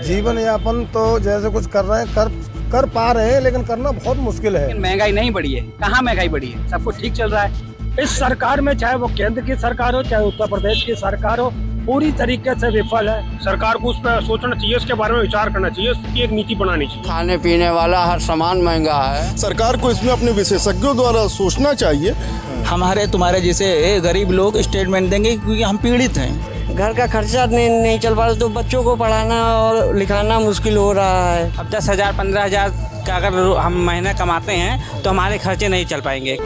जीवन यापन तो जैसे कुछ कर रहे हैं, कर पा रहे हैं, लेकिन करना बहुत मुश्किल है। लेकिन महंगाई नहीं बढ़ी है, कहाँ महंगाई बढ़ी है? सब कुछ ठीक चल रहा है। इस सरकार में, चाहे वो केंद्र की सरकार हो चाहे उत्तर प्रदेश की सरकार हो, पूरी तरीके से विफल है। सरकार को उस पर सोचना चाहिए, उसके बारे में विचार करना चाहिए, उसकी एक नीति बनानी चाहिए। खाने पीने वाला हर सामान महंगा है। सरकार को इसमें अपने विशेषज्ञों द्वारा सोचना चाहिए। हमारे तुम्हारे जैसे गरीब लोग स्टेटमेंट देंगे क्योंकि हम पीड़ित हैं। घर का खर्चा नहीं चल पा रहा, तो बच्चों को पढ़ाना और लिखाना मुश्किल हो रहा है। अब 10,000 15,000 का अगर हम महीना कमाते हैं तो हमारे खर्चे नहीं चल पाएंगे।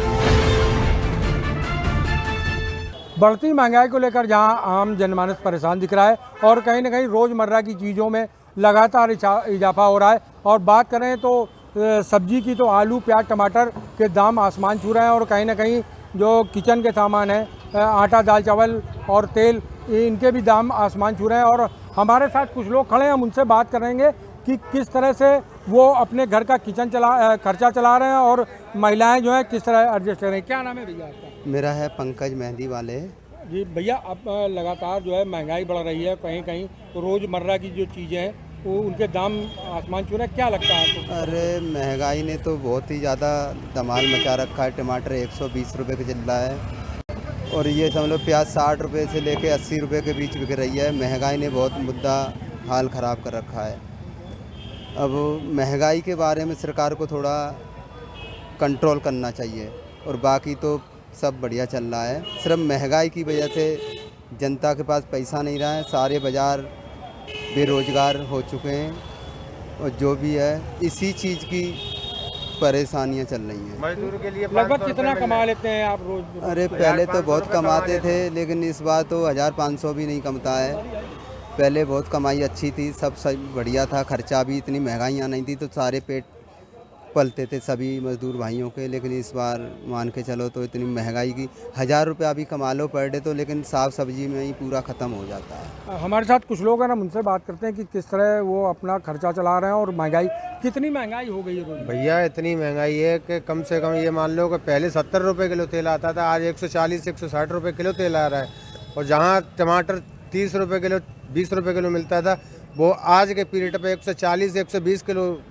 बढ़ती महंगाई को लेकर जहां आम जनमानस परेशान दिख रहा है और कहीं ना कहीं रोज़मर्रा की चीज़ों में लगातार इजाफा हो रहा है। और बात करें तो सब्जी की, तो आलू प्याज टमाटर के दाम आसमान छू रहे हैं और कहीं ना कहीं जो किचन के सामान है, आटा दाल चावल और तेल, इनके भी दाम आसमान छू रहे हैं। और हमारे साथ कुछ लोग खड़े हैं, हम उनसे बात करेंगे कि किस तरह से वो अपने घर का खर्चा चला रहे हैं और महिलाएं जो है किस तरह एडजस्ट कर रही हैं। क्या नाम है भैया आपका? मेरा है पंकज मेहंदी वाले। जी भैया, अब लगातार जो है महंगाई बढ़ रही है, कहीं कहीं रोज़मर्रा की जो चीज़ें हैं वो उनके दाम आसमान छू रहे हैं, क्या लगता है आपको? अरे महंगाई ने तो बहुत ही ज़्यादा धमाल मचा रखा है। टमाटर 120 रुपये का चल रहा है और ये समझ लो प्याज 60 रुपये से लेके 80 रुपये के बीच बिक रही है। महंगाई ने बहुत मुद्दा हाल ख़राब कर रखा है। अब महंगाई के बारे में सरकार को थोड़ा कंट्रोल करना चाहिए और बाकी तो सब बढ़िया चल रहा है। सिर्फ महंगाई की वजह से जनता के पास पैसा नहीं रहा है, सारे बाज़ार बेरोज़गार हो चुके हैं और जो भी है इसी चीज़ की परेशानियां चल रही हैं। मजदूर के लिए लगभग कितना कमा लेते हैं आप रोज? अरे पहले तो बहुत कमाते थे, लेकिन इस बार तो 1500 भी नहीं कमता है। पहले बहुत कमाई अच्छी थी, सब बढ़िया था, खर्चा भी इतनी महंगाइयाँ नहीं थी तो सारे पेट पलते थे सभी मजदूर भाइयों के। लेकिन इस बार मान के चलो तो इतनी महंगाई की 1000 रुपया भी कमा लो पर डे तो, लेकिन साग सब्जी में ही पूरा ख़त्म हो जाता है। हमारे साथ कुछ लोग हैं ना, उनसे बात करते हैं कि किस तरह वो अपना खर्चा चला रहे हैं और महंगाई, कितनी महंगाई हो गई है रोज? भैया इतनी महंगाई है कि कम से कम ये मान लो कि पहले 70 रुपये किलो तेल आता था, आज 140 160 रुपये किलो तेल आ रहा है। और जहाँ टमाटर 30 रुपये किलो 20 रुपये किलो मिलता था, वो आज के पीरियड पे 140 120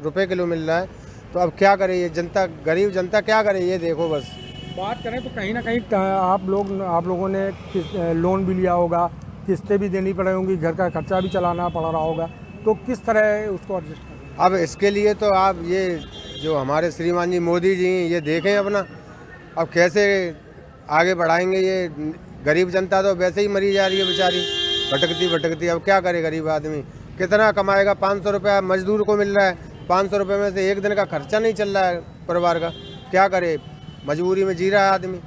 रुपये किलो मिल रहा है। तो अब क्या करे ये जनता, गरीब जनता क्या करे ये देखो बस। बात करें तो कहीं ना कहीं आप लोगों ने लोन भी लिया होगा, किस्तें भी देनी पड़ी होंगी, घर का खर्चा भी चलाना पड़ रहा होगा, तो किस तरह उसको एडजस्ट करें? अब इसके लिए तो आप ये जो हमारे श्रीमान जी मोदी जी ये देखें अपना, अब कैसे आगे बढ़ाएंगे। ये गरीब जनता तो वैसे ही मरी जा रही है बेचारी, भटकती। अब क्या करे गरीब आदमी, कितना कमाएगा? 500 रुपया मजदूर को मिल रहा है, 500 रुपये में से एक दिन का खर्चा नहीं चल रहा है परिवार का, क्या करे? मजबूरी में जी रहा है आदमी।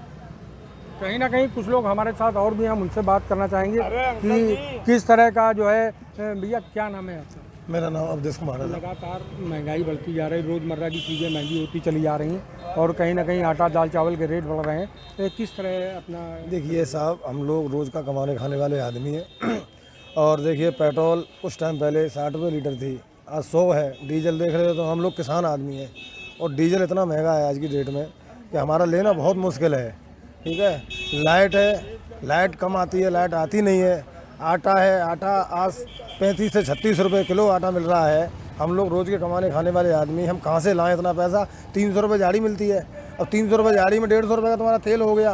कहीं ना कहीं कुछ लोग हमारे साथ और भी, हम उनसे बात करना चाहेंगे कि किस तरह का जो है। भैया क्या नाम है आपका? मेरा नाम अवधेश कुमार है। लगातार महंगाई बढ़ती जा रही है, रोज़मर्रा की चीज़ें महंगी होती चली जा रही हैं और कहीं ना कहीं आटा दाल चावल के रेट बढ़ रहे हैं, तो किस तरह अपना? देखिए साहब, हम लोग रोज़ का कमाने खाने वाले आदमी हैं और देखिए पेट्रोल कुछ टाइम पहले 60 रुपये लीटर थी, आज 100 है। डीजल देख रहे हो तो हम लोग किसान आदमी हैं और डीजल इतना महंगा है आज की डेट में कि हमारा लेना बहुत मुश्किल है। ठीक है, लाइट है, लाइट कम आती है, लाइट आती नहीं है। आटा है, आटा आज 35 से 36 रुपये किलो आटा मिल रहा है। हम लोग रोज़ के कमाने खाने वाले आदमी, हम कहाँ से लाएँ इतना पैसा? 300 रुपये झाड़ी मिलती है, अब 300 रुपये झाड़ी में 150 रुपये का तुम्हारा तेल हो गया।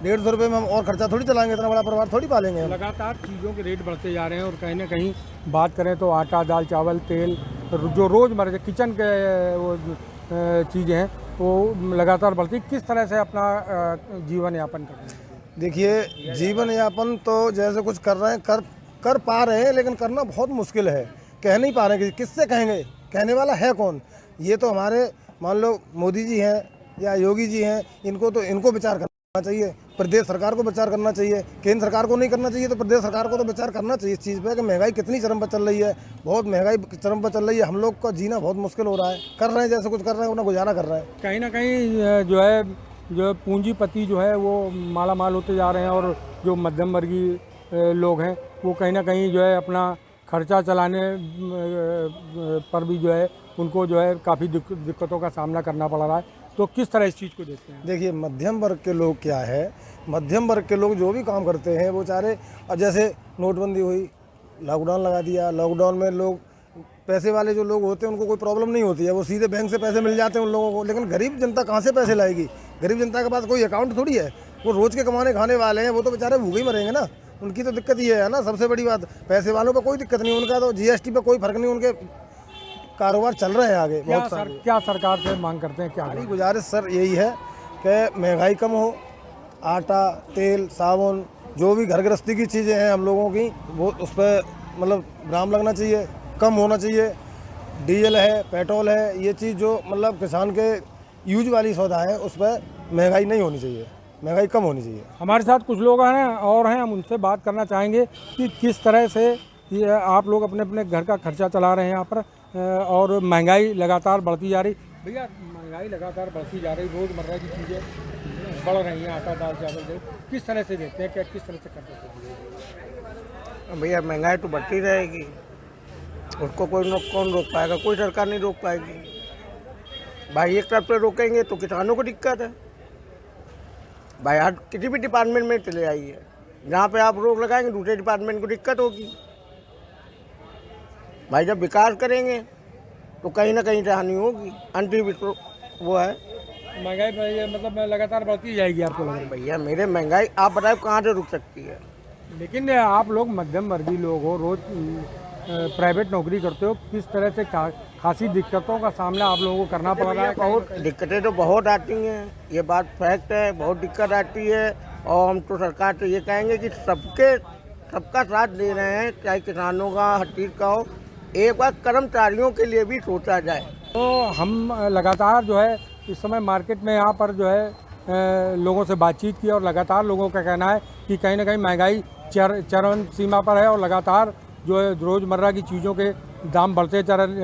150 रुपये में हम और खर्चा थोड़ी चलाएंगे, इतना बड़ा परिवार थोड़ी पालेंगे। लगातार चीज़ों के रेट बढ़ते जा रहे हैं और कहीं ना कहीं बात करें तो आटा दाल चावल तेल, जो रोज़मर्रा किचन के वो चीज़ें हैं वो लगातार बढ़ती। किस तरह से अपना जीवन यापन करते हैं? देखिए जीवन यापन तो जैसे कुछ कर रहे हैं, कर पा रहे हैं, लेकिन करना बहुत मुश्किल है। कह नहीं पा रहे हैं, किससे कहेंगे? कहने वाला है कौन? ये तो हमारे मान लो मोदी जी हैं या योगी जी हैं, इनको विचार करना चाहिए, प्रदेश सरकार को विचार करना चाहिए। केंद्र सरकार को नहीं करना चाहिए तो प्रदेश सरकार को तो विचार करना चाहिए इस चीज़ पे कि महंगाई कितनी चरम पर चल रही है। बहुत महंगाई चरम पर चल रही है, हम लोग का जीना बहुत मुश्किल हो रहा है। कर रहे हैं जैसे कुछ कर रहे हैं, अपना गुजारा कर रहे हैं। कहीं ना कहीं जो पूंजीपति जो है वो माला माल होते जा रहे हैं और जो मध्यम वर्गीय लोग हैं वो कहीं ना कहीं जो है अपना खर्चा चलाने पर भी जो है उनको जो है काफ़ी दिक्कतों का सामना करना पड़ रहा है। तो किस तरह इस चीज़ को देखते हैं? देखिए मध्यम वर्ग के लोग क्या है, मध्यम वर्ग के लोग जो भी काम करते हैं वो चाहे, अब जैसे नोटबंदी हुई, लॉकडाउन लगा दिया, लॉकडाउन में लोग पैसे वाले जो लोग होते हैं उनको कोई प्रॉब्लम नहीं होती है, वो सीधे बैंक से पैसे मिल जाते हैं उन लोगों को। लेकिन गरीब जनता कहाँ से पैसे लाएगी? गरीब जनता के पास कोई अकाउंट थोड़ी है, वो रोज़ के कमाने खाने वाले हैं, वो तो बेचारे भूखे ही मरेंगे ना। उनकी तो दिक्कत ये है ना, सबसे बड़ी बात। पैसे वालों पर कोई दिक्कत नहीं, उनका तो जीएसटी पे कोई फर्क नहीं, उनके कारोबार चल रहे हैं आगे बहुत सारे। क्या सरकार से मांग करते हैं? क्या हमारी गुजारिश सर यही है कि महंगाई कम हो, आटा, तेल, साबुन, जो भी घर गृहस्थी की चीज़ें हैं हम लोगों की, वो उस पर मतलब दाम लगना चाहिए, कम होना चाहिए। डीजल है, पेट्रोल है, ये चीज़ जो मतलब किसान के यूज वाली सौदा है, उस पर महंगाई नहीं होनी चाहिए, महंगाई कम होनी चाहिए। हमारे साथ कुछ लोग हैं और हैं, हम उनसे बात करना चाहेंगे कि किस तरह से ये आप लोग अपने अपने घर का खर्चा चला रहे हैं यहाँ पर, और महंगाई लगातार बढ़ती जा रही। भैया, महंगाई लगातार बढ़ती जा रही, रोज़मर्रा की चीज़ें बढ़ रही हैं, आटा, दाल, चावल, किस तरह से देखते हैं, क्या किस तरह से करते हैं? भैया महंगाई तो बढ़ती रहेगी, उसको कौन रोक पाएगा? कोई सरकार नहीं रोक पाएगी भाई। एक तरफ से रोकेंगे तो किसानों को दिक्कत है भाई। आज किसी भी डिपार्टमेंट में चले आइए, जहाँ पे आप रोक लगाएंगे दूसरे डिपार्टमेंट को दिक्कत होगी भाई। जब विकास करेंगे तो कहीं ना कहीं से हानि होगी, अंतिम वो है। महंगाई मतलब लगातार बढ़ती जाएगी आपको लग रहा है? भैया मेरे महंगाई आप बताओ कहाँ से रुक सकती है? लेकिन आप लोग मध्यम वर्गीय लोग हो, रोज प्राइवेट नौकरी करते हो, किस तरह से खासी दिक्कतों का सामना आप लोगों को करना पड़ रहा है? बहुत दिक्कतें तो बहुत आती हैं, ये बात फैक्ट है, बहुत दिक्कत आती है। और हम तो सरकार से ये कहेंगे कि सबका साथ दे रहे हैं, चाहे किसानों का, हर चीज़ का हो। एक बार कर्मचारियों के लिए भी सोचा जाए। तो हम लगातार जो है इस समय मार्केट में यहाँ पर जो है लोगों से बातचीत की, और लगातार लोगों का कहना है कि कहीं ना कहीं महंगाई चरम सीमा पर है, और लगातार जो है रोज़मर्रा की चीज़ों के दाम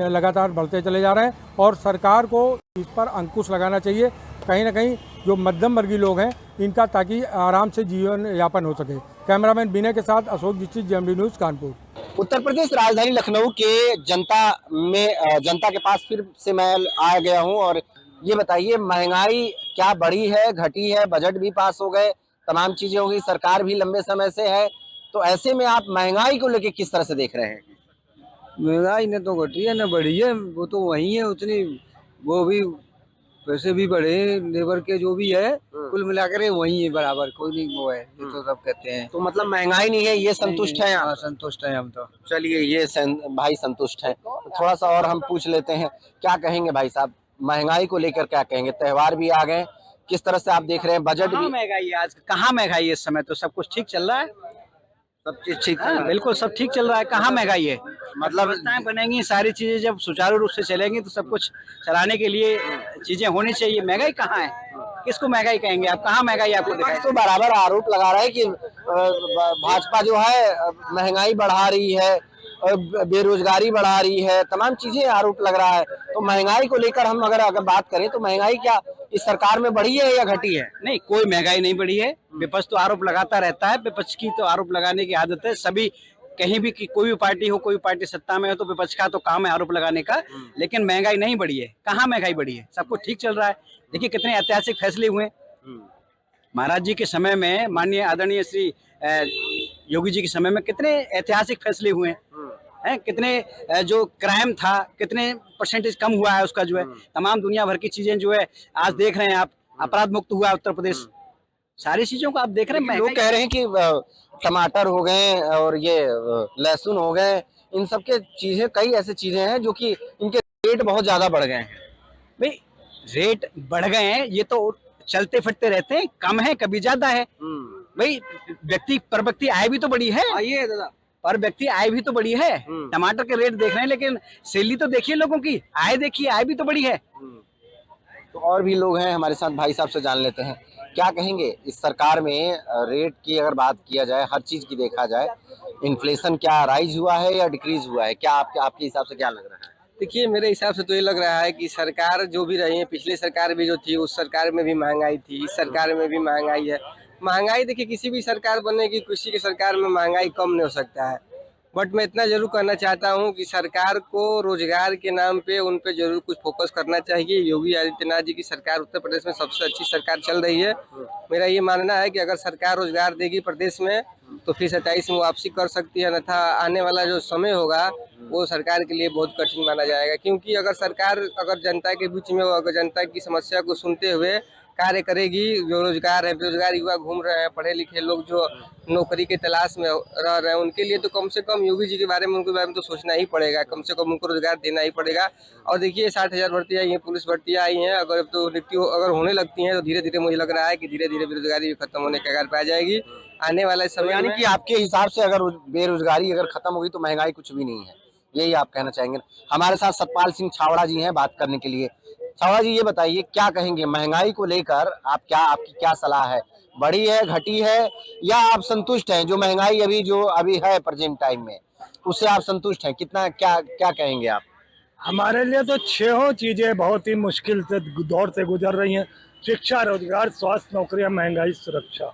लगातार बढ़ते चले जा रहे हैं, और सरकार को इस पर अंकुश लगाना चाहिए कहीं ना कहीं, जो मध्यम वर्गीय लोग हैं इनका, ताकि आराम से जीवन यापन हो सके। कैमरामैन विनय के साथ अशोक दीक्षित, जेएमडी न्यूज़, कानपुर। उत्तर प्रदेश राजधानी लखनऊ के जनता के पास फिर से मैं आ गया हूं, और ये बताइए, महंगाई क्या बढ़ी है, घटी है? बजट भी पास हो गए, तमाम चीजें हो गई, सरकार भी लंबे समय से है, तो ऐसे में आप महंगाई को लेके किस तरह से देख रहे हैं? महंगाई ने तो घटी है, न बढ़ी है, वो तो वही है उतनी। वो भी पैसे भी बढ़े, लेबर के जो भी है कुल मिलाकर वही है, बराबर, कोई नहीं वो है, ये तो सब कहते हैं। तो मतलब महंगाई नहीं है, ये संतुष्ट है? हाँ, संतुष्ट है हम तो। चलिए, ये भाई संतुष्ट है। थोड़ा सा और हम पूछ लेते हैं, क्या कहेंगे भाई साहब, महंगाई को लेकर क्या कहेंगे? त्योहार भी आ गए, किस तरह से आप देख रहे हैं? बजट भी महंगाई है आज, कहाँ महंगाई है? इस समय तो सब कुछ ठीक चल रहा है, सब चीज ठीक हाँ, बिल्कुल सब ठीक चल रहा है। कहाँ महंगाई है? मतलब व्यवस्थाएं बनेंगी, सारी चीजें जब सुचारू रूप से चलेंगी तो सब कुछ चलाने के लिए चीजें होनी चाहिए। महंगाई कहाँ है? किसको महंगाई कहेंगे आप? कहाँ महंगाई आपको दिखाई? तो बराबर आरोप लगा रहा है कि भाजपा जो है महंगाई बढ़ा रही है, बेरोजगारी बढ़ा रही है, तमाम चीजें आरोप लग रहा है। तो महंगाई को लेकर हम अगर बात करें तो महंगाई क्या इस सरकार में बढ़ी है या घटी है? नहीं, कोई महंगाई नहीं बढ़ी है। विपक्ष तो आरोप लगाता रहता है, विपक्ष की तो आरोप लगाने की आदत है सभी, कहीं भी, कि कोई भी पार्टी हो, कोई पार्टी सत्ता में हो, तो विपक्ष का तो काम है आरोप लगाने का। लेकिन महंगाई नहीं बढ़ी है। कहाँ महंगाई बढ़ी है? सब कुछ ठीक चल रहा है। देखिए कितने ऐतिहासिक फैसले हुए महाराज जी के समय में, माननीय आदरणीय श्री योगी जी के समय में कितने ऐतिहासिक फैसले हुए हैं। कितने जो क्राइम था, कितने परसेंटेज कम हुआ है उसका, जो है तमाम दुनिया भर की चीजें जो है आज देख रहे हैं आप, अपराध मुक्त हुआ है उत्तर प्रदेश। सारी चीजों को आप देख रहे हैं। लोग कह रहे हैं कि टमाटर हो गए और ये लहसुन हो गए, इन सब के चीजें, कई ऐसी चीजें हैं जो कि इनके रेट बहुत ज्यादा बढ़ गए हैं। भाई रेट बढ़ गए हैं, ये तो चलते फिरते रहते हैं, कम है कभी ज्यादा है। भाई पर व्यक्ति आय भी तो बढ़ी है। आइए दादा, पर व्यक्ति आय भी तो बढ़ी है। टमाटर के रेट देख रहे हैं, लेकिन सैलरी तो देखिए लोगों की, आय देखिए, आय भी तो बढ़ी है। तो और भी लोग हैं हमारे साथ, भाई साहब से जान लेते हैं, क्या कहेंगे इस सरकार में रेट की अगर बात किया जाए, हर चीज की देखा जाए, इन्फ्लेशन क्या राइज हुआ है या डिक्रीज हुआ है? क्या आपके हिसाब से क्या लग रहा है? देखिए मेरे हिसाब से तो ये लग रहा है कि सरकार जो भी रही है, पिछली सरकार भी जो थी, उस सरकार में भी महंगाई थी, इस सरकार में भी महंगाई है। महंगाई देखिए किसी भी सरकार बनेगी, किसी की सरकार में महंगाई कम नहीं हो सकता है, बट मैं इतना जरूर कहना चाहता हूँ कि सरकार को रोजगार के नाम पे उन पे जरूर कुछ फोकस करना चाहिए। योगी आदित्यनाथ जी की सरकार उत्तर प्रदेश में सबसे अच्छी सरकार चल रही है। मेरा ये मानना है कि अगर सरकार रोजगार देगी प्रदेश में तो फिर 27 में वापसी कर सकती है, अन्यथा आने वाला जो समय होगा वो सरकार के लिए बहुत कठिन माना जाएगा। क्योंकि अगर सरकार जनता के बीच में अगर जनता की समस्या को सुनते हुए कार्य करेगी, जो रोजगार है, बेरोजगार युवा घूम रहे हैं, पढ़े लिखे लोग जो नौकरी के तलाश में रह रहे हैं, उनके लिए तो कम से कम योगी जी के बारे में उनके बारे में तो सोचना ही पड़ेगा, कम से कम उनको रोजगार देना ही पड़ेगा। और देखिए 60,000 भर्तियाँ आई हैं, पुलिस भर्तियाँ आई हैं, अगर तो रिक्ति अगर होने लगती हैं तो धीरे धीरे मुझे लग रहा है कि धीरे धीरे बेरोजगारी भी खत्म होने के कगार पे आ जाएगी आने वाला समय। यानी कि आपके हिसाब से अगर बेरोजगारी अगर खत्म होगी तो महंगाई कुछ भी नहीं है, यही आप कहना चाहेंगे। हमारे साथ सतपाल सिंह छावड़ा जी हैं बात करने के लिए। छावड़ा जी, ये बताइए क्या कहेंगे महंगाई को लेकर, आपकी क्या सलाह है? बढ़ी है, घटी है, या आप संतुष्ट हैं? जो महंगाई अभी है प्रेजेंट टाइम में, उससे आप संतुष्ट हैं? कितना क्या कहेंगे आप? हमारे लिए तो छहों चीजें बहुत ही मुश्किल से दौर से गुजर रही हैं। शिक्षा, रोजगार, स्वास्थ्य, नौकरियां, महंगाई, सुरक्षा।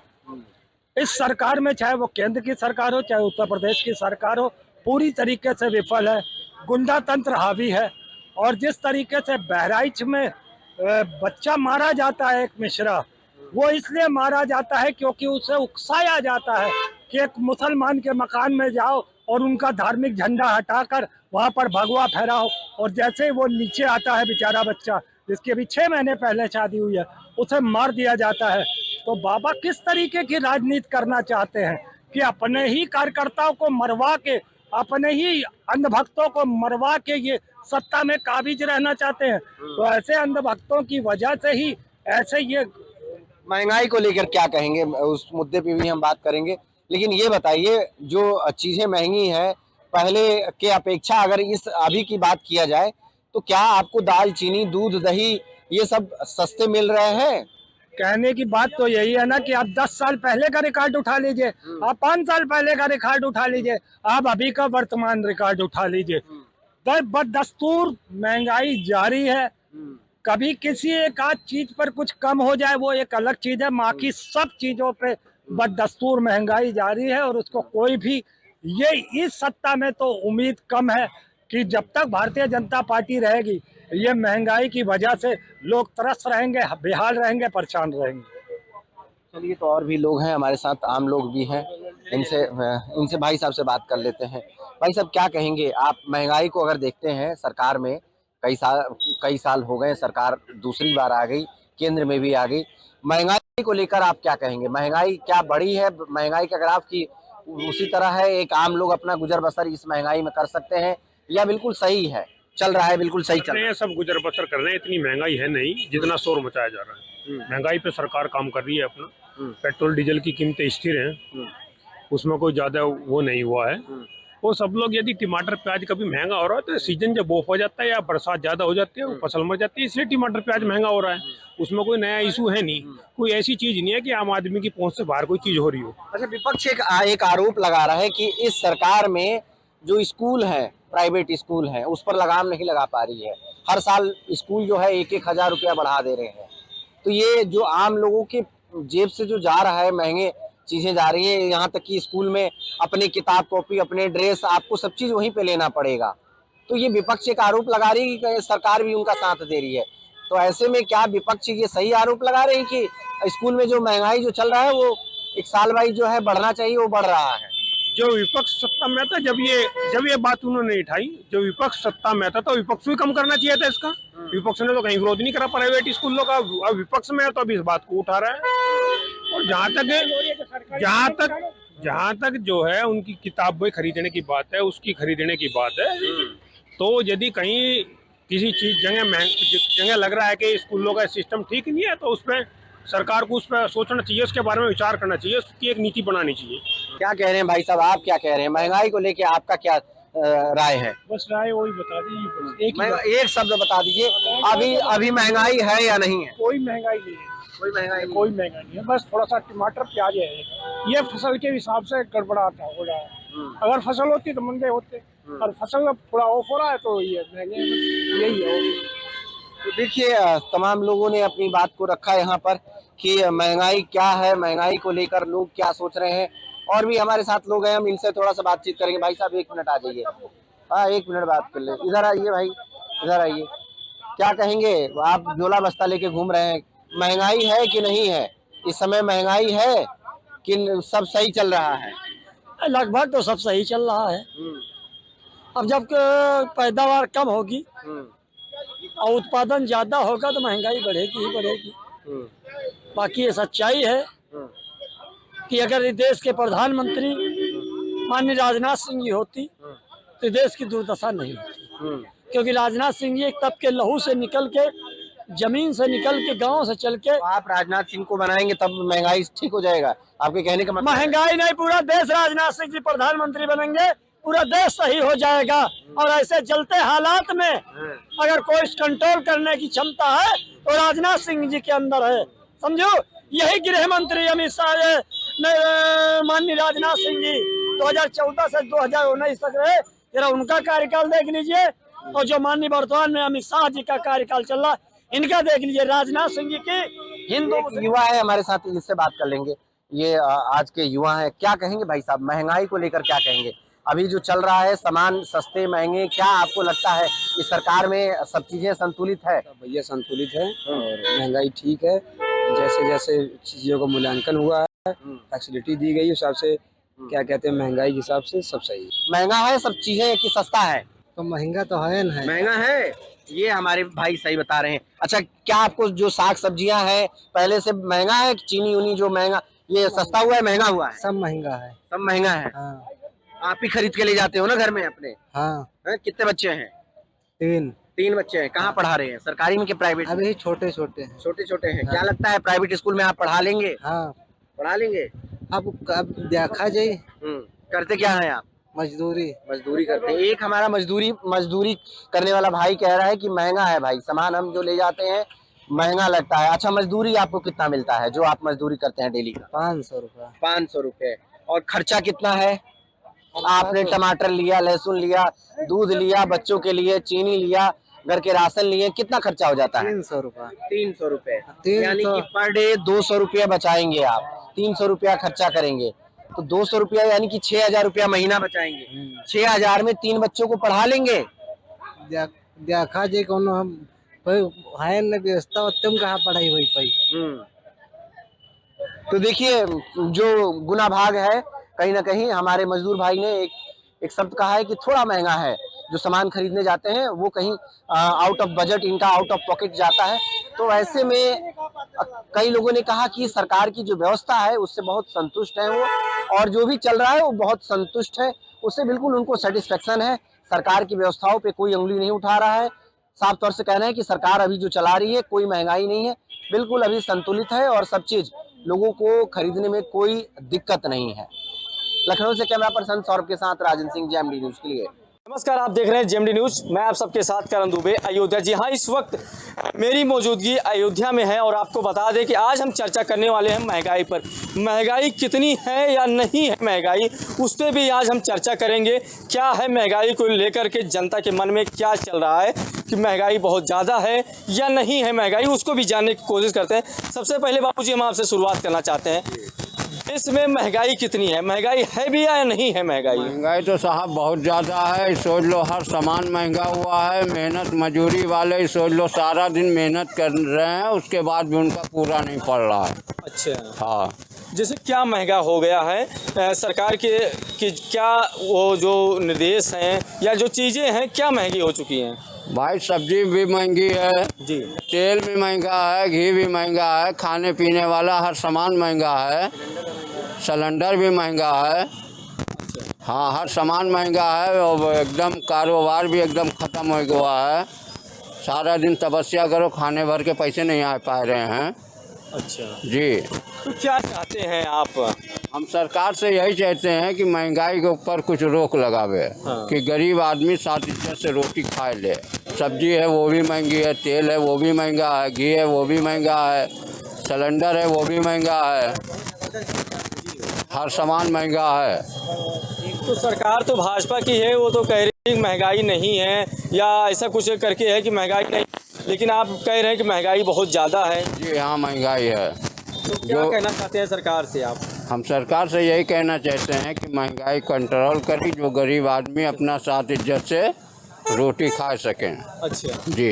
इस सरकार में, चाहे वो केंद्र की सरकार हो चाहे उत्तर प्रदेश की सरकार हो, पूरी तरीके से विफल है। गुंडा तंत्र हावी है। और जिस तरीके से बहराइच में बच्चा मारा जाता है, एक मिश्रा, वो इसलिए मारा जाता है क्योंकि उसे उकसाया जाता है कि एक मुसलमान के मकान में जाओ और उनका धार्मिक झंडा हटाकर वहाँ पर भगवा फहराओ, और जैसे ही वो नीचे आता है बेचारा बच्चा, जिसकी अभी 6 महीने पहले शादी हुई है, उसे मार दिया जाता है। तो बाबा किस तरीके की राजनीति करना चाहते हैं कि अपने ही कार्यकर्ताओं को मरवा के, अपने ही अंधभक्तों को मरवा के ये सत्ता में काबिज रहना चाहते हैं। तो ऐसे अंधभक्तों की वजह से ही ऐसे ये महंगाई को लेकर क्या कहेंगे, उस मुद्दे पे भी हम बात करेंगे। लेकिन ये बताइए, जो चीजें महंगी हैं पहले के अपेक्षा, अगर इस अभी की बात किया जाए तो क्या आपको दाल, चीनी, दूध, दही ये सब सस्ते मिल रहे हैं? कहने की बात तो यही है ना कि आप 10 साल पहले का रिकॉर्ड उठा लीजिए, आप 5 साल पहले का रिकॉर्ड उठा लीजिए, आप अभी का वर्तमान रिकॉर्ड उठा लीजिए। बदस्तूर महंगाई जारी है। कभी किसी एक आध चीज पर कुछ कम हो जाए वो एक अलग चीज है, बाकी सब चीजों पे बदस्तूर महंगाई जारी है। और उसको कोई भी, ये इस सत्ता में तो उम्मीद कम है कि जब तक भारतीय जनता पार्टी रहेगी, ये महंगाई की वजह से लोग तरस रहेंगे, बेहाल रहेंगे, परेशान रहेंगे। चलिए, तो और भी लोग हैं हमारे साथ, आम लोग भी हैं, इनसे भाई साहब से बात कर लेते हैं। भाई साहब, क्या कहेंगे आप? महंगाई को अगर देखते हैं, सरकार में कई साल हो गए, सरकार दूसरी बार आ गई, केंद्र में भी आ गई, महंगाई को लेकर आप क्या कहेंगे? महंगाई क्या बढ़ी है? महंगाई का ग्राफ की उसी तरह है? एक आम लोग अपना गुजर बसर इस महंगाई में कर सकते हैं, या बिल्कुल सही है, चल रहा है, बिल्कुल सही चल रहा है? सब गुजर बसर कर रहे हैं, इतनी महंगाई है नहीं जितना शोर मचाया जा रहा है। महंगाई पे सरकार काम कर रही है अपना। पेट्रोल डीजल की कीमतें स्थिर हैं, उसमें कोई ज्यादा वो नहीं हुआ है। वो सब लोग, यदि टमाटर प्याज कभी महंगा हो रहा है तो सीजन जब ऑफ हो जाता है या बरसात ज्यादा हो जाती है, वो फसल मर जाती है, इसलिए टमाटर प्याज महंगा हो रहा है। उसमें कोई नया इशू है नहीं, कोई ऐसी चीज नहीं है कि आम आदमी की पहुंच से बाहर कोई चीज हो रही हो। अच्छा, विपक्ष एक आरोप लगा रहा है कि इस सरकार में जो स्कूल है, प्राइवेट स्कूल है, उस पर लगाम नहीं लगा पा रही है। हर साल स्कूल जो है 1-1 हजार रुपया बढ़ा दे रहे हैं। तो ये जो आम लोगों के जेब से जो जा रहा है, महंगे चीजें जा रही है, यहाँ तक कि स्कूल में अपनी किताब कॉपी, अपने ड्रेस, आपको सब चीज वहीं पे लेना पड़ेगा। तो ये विपक्ष एक आरोप लगा रही है कि सरकार भी उनका साथ दे रही है। तो ऐसे में क्या विपक्ष ये सही आरोप लगा रहे हैं कि स्कूल में जो महंगाई जो चल रहा है वो एक साल वाइज जो है बढ़ना चाहिए, वो बढ़ रहा है? जो विपक्ष सत्ता में था, जब ये बात उन्होंने उठाई, जो विपक्ष सत्ता में था तो विपक्ष भी कम करना चाहिए था इसका। विपक्ष ने तो कहीं विरोध नहीं करा प्राइवेट स्कूलों का, अब विपक्ष में है तो अभी इस बात को उठा रहा है। और जहाँ तक जो है उनकी किताबें खरीदने की बात है, उसकी खरीदने की बात है, तो यदि कहीं किसी चीज जगह लग रहा है कि स्कूलों का सिस्टम ठीक नहीं है, तो उसमें सरकार को उस पर सोचना चाहिए, उसके बारे में विचार करना चाहिए, उसकी एक नीति बनानी चाहिए। क्या कह रहे हैं भाई साहब, आप क्या कह रहे हैं? महंगाई को लेके आपका क्या राय है? बस राय वही बता दीजिए, एक शब्द बता दीजिए, अभी महंगाई है या नहीं है? कोई महंगाई नहीं है, कोई महंगाई नहीं है। बस थोड़ा सा टमाटर प्याज है, ये फसल के हिसाब से गड़बड़ाता हो रहा है। अगर फसल होती तो महंगे होते, और फसल अब थोड़ा ऑफ हो रहा है तो ये महंगे, यही है। तो देखिए, तमाम लोगों ने अपनी बात को रखा यहाँ पर कि महंगाई क्या है, महंगाई को लेकर लोग क्या सोच रहे हैं। और भी हमारे साथ लोग हैं, हम इनसे थोड़ा सा बातचीत करेंगे। भाई साहब 1 मिनट आ जाइए। हाँ 1 मिनट बात कर ले। इधर आइए भाई, इधर आइए। क्या कहेंगे, आप झोला बस्ता लेके घूम रहे हैं, महंगाई है कि नहीं है इस समय? महंगाई है कि सब सही चल रहा है? लगभग तो सब सही चल रहा है। अब जब पैदावार कम होगी और उत्पादन ज्यादा होगा तो महंगाई बढ़ेगी ही बढ़ेगी। बाकी ये सच्चाई है कि अगर देश के प्रधानमंत्री माननीय राजनाथ सिंह जी होती तो देश की दुर्दशा नहीं होती, क्योंकि राजनाथ सिंह जी एक तब के लहू से निकल के, जमीन से निकल के, गांव से चल के। आप राजनाथ सिंह को बनाएंगे तब महंगाई ठीक हो जाएगा, आपके कहने का मतलब? महंगाई नहीं, पूरा देश राजनाथ सिंह जी प्रधानमंत्री बनेंगे, पूरा देश सही हो जाएगा। और ऐसे चलते हालात में अगर कोई कंट्रोल करने की क्षमता है तो राजनाथ सिंह जी के अंदर है, समझो। यही गृह मंत्री अमित शाह, माननीय राजनाथ सिंह जी 2014 से 2019 तक रहे, जरा उनका कार्यकाल देख लीजिए। और जो माननीय वर्तमान में अमित शाह जी का कार्यकाल चल रहा है, इनका देख लीजिए। राजनाथ सिंह जी की हिंदू युवा है हमारे साथ, इससे बात कर लेंगे। ये आज के युवा हैं, क्या कहेंगे भाई साहब, महंगाई को लेकर क्या कहेंगे? अभी जो चल रहा है, सामान सस्ते महंगे, क्या आपको लगता है कि सरकार में सब चीजें संतुलित है? भैया संतुलित है और महंगाई ठीक है। जैसे जैसे चीजों का मूल्यांकन हुआ है, फैसिलिटी दी गई, उस हिसाब से क्या कहते हैं, महंगाई के हिसाब से सब सही है। महंगा है सब चीजें कि सस्ता है? तो महंगा तो है ना, महंगा है, ये हमारे भाई सही बता रहे हैं। अच्छा, क्या आपको जो साग सब्जियां हैं पहले से महंगा है? चीनी उनी जो महंगा, ये सस्ता हुआ है महंगा हुआ है? सब महंगा है। सब महंगा है। हाँ। आप ही खरीद के ले जाते हो ना घर में अपने? हाँ। कितने बच्चे हैं? 3 बच्चे हैं। कहाँ पढ़ा रहे हैं, सरकारी में कि प्राइवेट? अभी छोटे छोटे हैं। छोटे छोटे हैं। क्या लगता है प्राइवेट स्कूल में आप पढ़ा लेंगे? हाँ पढ़ा लेंगे। अब देखा जाए। करते क्या है आप? मजदूरी करते हैं। एक हमारा मजदूरी करने वाला भाई कह रहा है कि महंगा है भाई, सामान हम जो ले जाते हैं महंगा लगता है। अच्छा, मजदूरी आपको कितना मिलता है जो आप मजदूरी करते हैं डेली का? 500 रुपया। 500 रुपए। और खर्चा कितना है? आपने टमाटर लिया, लहसुन लिया, दूध लिया, बच्चों के लिए चीनी लिया, घर के राशन लिए, कितना खर्चा हो जाता है? 300 रुपया। 300 रुपए, यानी कि पर डे 200 रुपया बचाएंगे आप। 300 रुपया खर्चा करेंगे तो 200 रुपया यानी कि 6000 रुपया महीना बचाएंगे। 6000 में 3 बच्चों को पढ़ा लेंगे। देखा जाए कौन हम है न व्यवस्था, तुम कहाँ पढ़ाई हुई पाई। तो देखिए, जो गुना भाग है, कहीं ना कहीं हमारे मजदूर भाई ने एक शब्द कहा है कि थोड़ा महंगा है। जो सामान खरीदने जाते हैं वो कहीं आउट ऑफ बजट, इनका आउट ऑफ पॉकेट जाता है। तो ऐसे में कई लोगों ने कहा कि सरकार की जो व्यवस्था है उससे बहुत संतुष्ट है वो, और जो भी चल रहा है वो बहुत संतुष्ट है, उससे बिल्कुल उनको सेटिस्फेक्शन है। सरकार की व्यवस्थाओं पे कोई उंगली नहीं उठा रहा है। साफ तौर से कहना है कि सरकार अभी जो चला रही है, कोई महंगाई नहीं है, बिल्कुल अभी संतुलित है और सब चीज लोगों को खरीदने में कोई दिक्कत नहीं है। लखनऊ से कैमरा पर्सन सौरभ के साथ राजन सिंह, जेएमडी न्यूज के लिए। नमस्कार, आप देख रहे हैं जेएमडी न्यूज। मैं आप सबके साथ करण दुबे, अयोध्या। जी हाँ, इस वक्त मेरी मौजूदगी अयोध्या में है और आपको बता दें कि आज हम चर्चा करने वाले हैं महंगाई पर। महंगाई कितनी है या नहीं है महंगाई, उस पर भी आज हम चर्चा करेंगे। क्या है महंगाई को लेकर के जनता के मन में क्या चल रहा है, कि महंगाई बहुत ज़्यादा है या नहीं है महंगाई, उसको भी जानने की कोशिश करते हैं। सबसे पहले बाबूजी, हम आपसे शुरुआत करना चाहते हैं, इसमें महंगाई कितनी है? महंगाई है भी या नहीं है महंगाई? महंगाई तो साहब बहुत ज़्यादा है। सोच लो हर सामान महंगा हुआ है। मेहनत मजदूरी वाले सोच लो सारा दिन मेहनत कर रहे हैं, उसके बाद भी उनका पूरा नहीं पड़ रहा है। अच्छा, हाँ। जैसे क्या महंगा हो गया है सरकार के कि क्या वो जो निर्देश हैं या जो चीज़ें हैं क्या महंगी हो चुकी हैं? भाई सब्जी भी महंगी है जी, तेल भी महंगा है, घी भी महंगा है, खाने पीने वाला हर सामान महंगा है, सिलेंडर भी महंगा है। हाँ, हर सामान महंगा है और एकदम कारोबार भी एकदम ख़त्म हो गया है। सारा दिन तपस्या करो, खाने भर के पैसे नहीं आ पा रहे हैं। अच्छा जी, तो क्या चाहते हैं आप? हम सरकार से यही चाहते हैं कि महंगाई के ऊपर कुछ रोक लगावे। हाँ। कि गरीब आदमी साथ इज्जत से रोटी खाए ले। सब्जी है वो भी महंगी है, तेल है वो भी महंगा है, घी है वो भी महंगा है, सिलेंडर है वो भी महंगा है, हर सामान महंगा है। तो सरकार तो भाजपा की है, वो तो कह रही है महंगाई नहीं है या ऐसा कुछ करके है कि महंगाई नहीं, लेकिन आप कह रहे हैं कि महंगाई बहुत ज़्यादा है। जी हाँ, महंगाई है। तो क्या कहना चाहते हैं सरकार से आप? हम सरकार से यही कहना चाहते हैं कि महंगाई कंट्रोल करी, जो गरीब आदमी अपना साथ इज्जत से रोटी खा सकें। अच्छा जी,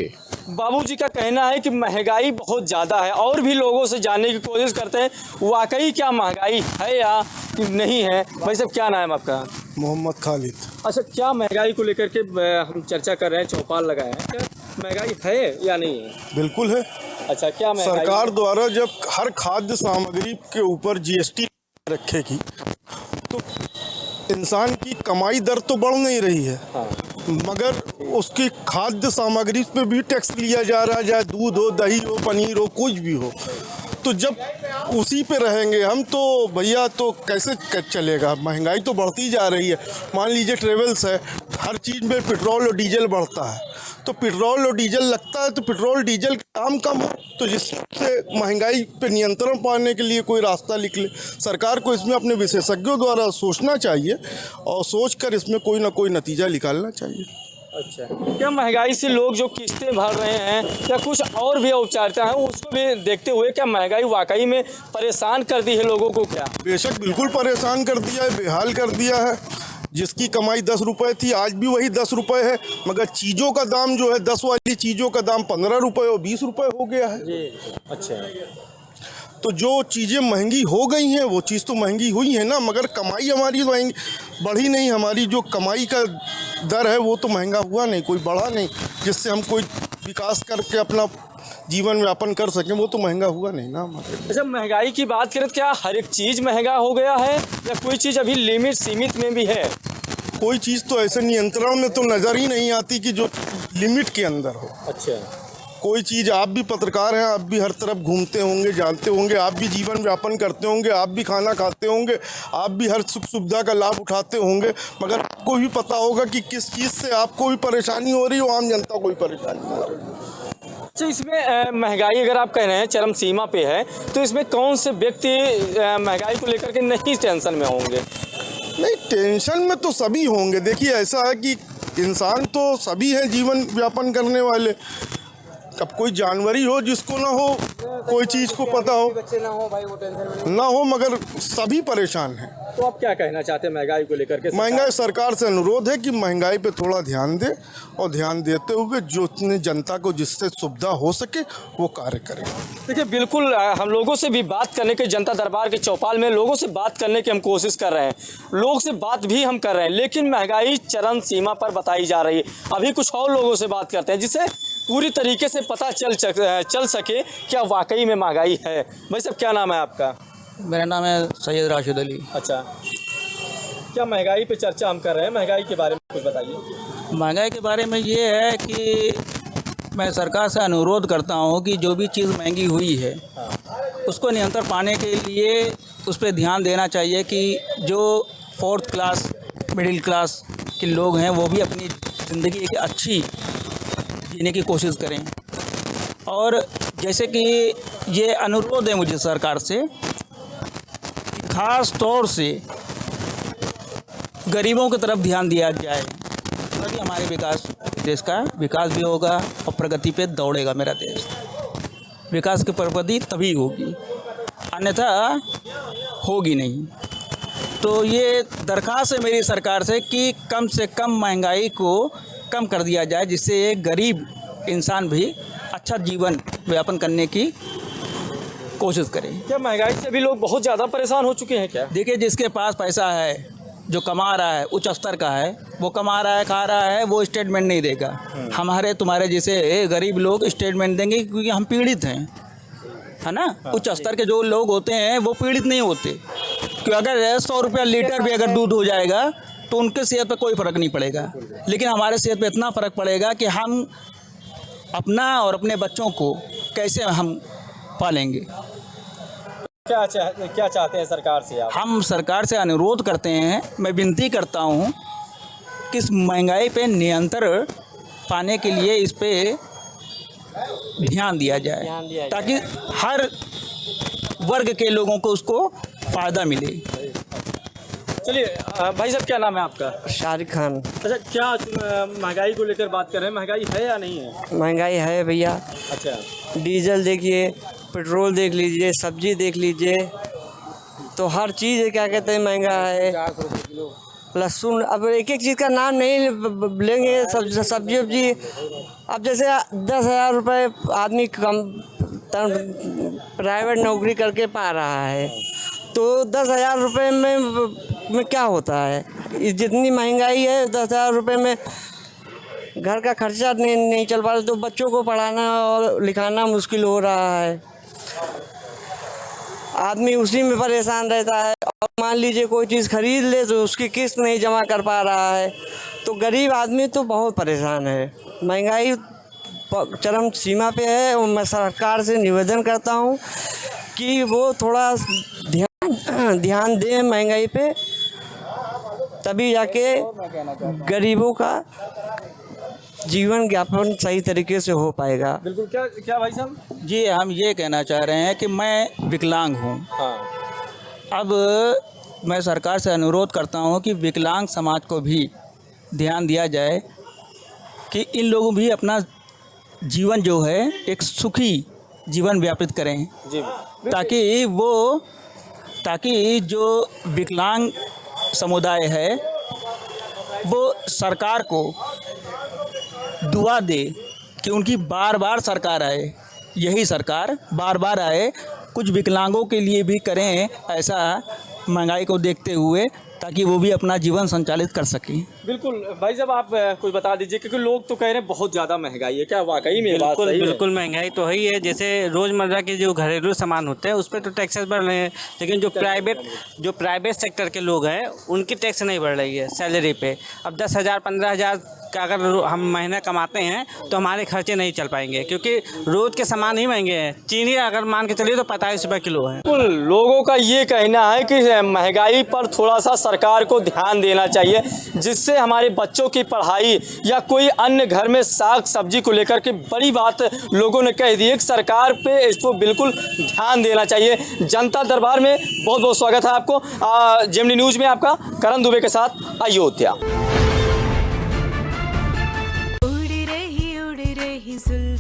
बाबूजी का कहना है कि महंगाई बहुत ज़्यादा है, और भी लोगों से जानने की कोशिश करते हैं वाकई क्या महंगाई है या नहीं है। भाई साहब क्या नाम है आपका? मोहम्मद खालिद। अच्छा, क्या महंगाई को लेकर के हम चर्चा कर रहे हैं, चौपाल लगाए हैं, क्या महंगाई है या नहीं है? बिल्कुल है। अच्छा, क्या महंगाई सरकार द्वारा जब हर खाद्य सामग्री के ऊपर जीएसटी रखेगी तो इंसान की कमाई दर तो बढ़ नहीं रही है। हाँ। मगर उसकी खाद्य सामग्री पे भी टैक्स लिया जा रहा है, चाहे दूध हो, दही हो, पनीर हो, कुछ भी हो। तो जब उसी पे रहेंगे हम तो भैया तो कैसे चलेगा? महंगाई तो बढ़ती जा रही है। मान लीजिए ट्रेवल्स है, हर चीज़ में पेट्रोल और डीजल बढ़ता है, तो पेट्रोल और डीजल लगता है तो पेट्रोल डीजल का दाम कम हो, तो जिससे महंगाई पे नियंत्रण पाने के लिए कोई रास्ता निकले। सरकार को इसमें अपने विशेषज्ञों द्वारा सोचना चाहिए और सोचकर इसमें कोई ना कोई नतीजा निकालना चाहिए। अच्छा, क्या महंगाई से लोग जो किस्तें भर रहे हैं या कुछ और भी औपचारिकता है उसको भी देखते हुए क्या महंगाई वाकई में परेशान कर दी है लोगों को? क्या बेशक बिल्कुल परेशान कर दिया है, बेहाल कर दिया है। जिसकी कमाई 10 रुपये थी आज भी वही 10 रुपये है, मगर चीज़ों का दाम जो है 10 वाली चीज़ों का दाम 15 रुपये और 20 रुपये हो गया है। जी, अच्छा। तो जो चीज़ें महंगी हो गई हैं वो चीज़ तो महंगी हुई है ना, मगर कमाई हमारी महंगी बढ़ी नहीं। हमारी जो कमाई का दर है वो तो महंगा हुआ नहीं, कोई बढ़ा नहीं, जिससे हम कोई विकास करके अपना जीवन यापन कर सकें, वो तो महंगा हुआ नहीं ना हमारे। अच्छा, महंगाई की बात करें तो क्या हर एक चीज़ महंगा हो गया है या कोई चीज़ अभी लिमिट सीमित में भी है? कोई चीज़ तो ऐसे नियंत्रण में तो नज़र ही नहीं आती कि जो लिमिट के अंदर हो। अच्छा, कोई चीज़, आप भी पत्रकार हैं, आप भी हर तरफ घूमते होंगे, जानते होंगे, आप भी जीवन यापन करते होंगे, आप भी खाना खाते होंगे, आप भी हर सुख सुविधा का लाभ उठाते होंगे, मगर आपको भी पता होगा कि किस चीज़ से आपको भी परेशानी हो रही हो, आम जनता को भी परेशानी हो रही है। अच्छा, इसमें महंगाई अगर आप कह रहे हैं चरम सीमा पे है, तो इसमें कौन से व्यक्ति महंगाई को लेकर के नहीं टेंशन में होंगे? नहीं, टेंशन में तो सभी होंगे। देखिए, ऐसा है कि इंसान तो सभी हैं जीवन यापन करने वाले। अब कोई जानवर ही हो जिसको ना हो कोई चीज़ को पता हो, बच्चे ना हो भाई, वो टेंशन में ना हो, मगर सभी परेशान हैं। तो आप क्या कहना चाहते हैं महंगाई को लेकर के? महंगाई सरकार से अनुरोध है कि महंगाई पे थोड़ा ध्यान दे और ध्यान देते हुए जो जनता को जिससे सुविधा हो सके वो कार्य करें। देखिए, बिल्कुल हम लोगों से भी बात करने के, जनता दरबार के चौपाल में लोगों से बात करने की हम कोशिश कर रहे हैं, लोग से बात भी हम कर रहे हैं, लेकिन महंगाई चरम सीमा पर बताई जा रही है। अभी कुछ और लोगों से बात करते हैं जिससे पूरी तरीके से पता चल सके क्या वाकई में महंगाई है। भाई साहब क्या नाम है आपका? मेरा नाम है सैयद राशिद अली। अच्छा, क्या महंगाई पे चर्चा हम कर रहे हैं, महंगाई के बारे में कुछ बताइए। महंगाई के बारे में ये है कि मैं सरकार से अनुरोध करता हूँ कि जो भी चीज़ महंगी हुई है उसको नियंत्रण पाने के लिए उस पर ध्यान देना चाहिए कि जो 4th क्लास मिडिल क्लास के लोग हैं वो भी अपनी ज़िंदगी एक अच्छी जीने की कोशिश करें। और जैसे कि ये अनुरोध है मुझे सरकार से, ख़ास तौर से गरीबों की तरफ ध्यान दिया जाए, तभी हमारे देश का विकास भी होगा और प्रगति पे दौड़ेगा मेरा देश। विकास की प्रगति तभी होगी, अन्यथा होगी नहीं। तो ये दरख्वास्त है मेरी सरकार से कि कम से कम महंगाई को कम कर दिया जाए, जिससे एक गरीब इंसान भी अच्छा जीवन यापन करने की कोशिश करें। क्या महंगाई से भी लोग बहुत ज़्यादा परेशान हो चुके हैं क्या? देखिए, जिसके पास पैसा है, जो कमा रहा है, उच्च स्तर का है, वो कमा रहा है, खा रहा है, वो स्टेटमेंट नहीं देगा। हमारे तुम्हारे जैसे गरीब लोग स्टेटमेंट देंगे क्योंकि हम पीड़ित हैं, है ना। उच्च स्तर के जो लोग होते हैं वो पीड़ित नहीं होते, क्योंकि अगर 100 रुपया लीटर भी अगर दूध हो जाएगा तो उनके सेहत पर कोई फ़र्क नहीं पड़ेगा, लेकिन हमारे सेहत पर इतना फ़र्क पड़ेगा कि हम अपना और अपने बच्चों को कैसे हम पालेंगे। क्या चाहते हैं सरकार से आप? हम सरकार से अनुरोध करते हैं, मैं विनती करता हूं कि इस महंगाई पे नियंत्रण पाने के लिए इस पे ध्यान दिया जाए ताकि हर वर्ग के लोगों को उसको फ़ायदा मिले। चलिए भाई साहब, क्या नाम है आपका? शाहरुख खान। अच्छा, क्या महंगाई को लेकर बात कर रहे हैं, महंगाई है या नहीं है? महंगाई है भैया। अच्छा, डीजल देखिए, पेट्रोल देख लीजिए, सब्जी देख लीजिए, तो हर चीज़ क्या कहते हैं महंगा है। लहसुन अब एक एक चीज़ का नाम नहीं लेंगे, सब्जी वब्जी अब जैसे 10,000 रुपये आदमी कम प्राइवेट नौकरी करके पा रहा है, तो 10,000 रुपये में क्या होता है। जितनी महंगाई है 10,000 रुपये में घर का खर्चा नहीं चल पा रहा, तो बच्चों को पढ़ाना और लिखाना मुश्किल हो रहा है। आदमी उसी में परेशान रहता है। और मान लीजिए कोई चीज़ खरीद ले तो उसकी किस्त नहीं जमा कर पा रहा है, तो गरीब आदमी तो बहुत परेशान है। महंगाई चरम सीमा पे है और मैं सरकार से निवेदन करता हूँ कि वो थोड़ा ध्यान दें महंगाई पे, तभी जाके गरीबों का जीवन यापन सही तरीके से हो पाएगा। बिल्कुल। क्या क्या भाई साहब? जी हम ये कहना चाह रहे हैं कि मैं विकलांग हूँ। अब मैं सरकार से अनुरोध करता हूँ कि विकलांग समाज को भी ध्यान दिया जाए कि इन लोगों भी अपना जीवन जो है एक सुखी जीवन व्यापित करें, ताकि जो विकलांग समुदाय है वो सरकार को दुआ दे कि उनकी बार बार सरकार आए, यही सरकार बार बार आए, कुछ विकलांगों के लिए भी करें ऐसा महंगाई को देखते हुए, ताकि वो भी अपना जीवन संचालित कर सकें। बिल्कुल भाई साहब, आप कुछ बता दीजिए, क्योंकि लोग तो कह रहे हैं बहुत ज़्यादा महंगाई है, क्या वाकई में बात सही है? बिल्कुल महंगाई तो है ही है। जैसे रोज़मर्रा के जो घरेलू सामान होते हैं उस पर तो टैक्सेस बढ़ रहे हैं, लेकिन जो प्राइवेट सेक्टर के लोग हैं उनकी टैक्स नहीं बढ़ रही है सैलरी पे। अब 10,000 15,000 का अगर हम महीना कमाते हैं तो हमारे खर्चे नहीं चल पाएंगे, क्योंकि रोज़ के सामान ही महंगे हैं। चीनी अगर मान के चलिए तो 45 रुपये किलो है। बिल्कुल, लोगों का ये कहना है कि महंगाई पर थोड़ा सा सरकार को ध्यान देना चाहिए, जिससे हमारे बच्चों की पढ़ाई या कोई अन्य घर में साग सब्जी को लेकर के बड़ी बात लोगों ने कह दी है कि सरकार पे इसको बिल्कुल ध्यान देना चाहिए। जनता दरबार में बहुत बहुत स्वागत है आपको। जेएमडी न्यूज़ में आपका करण दुबे के साथ अयोध्या।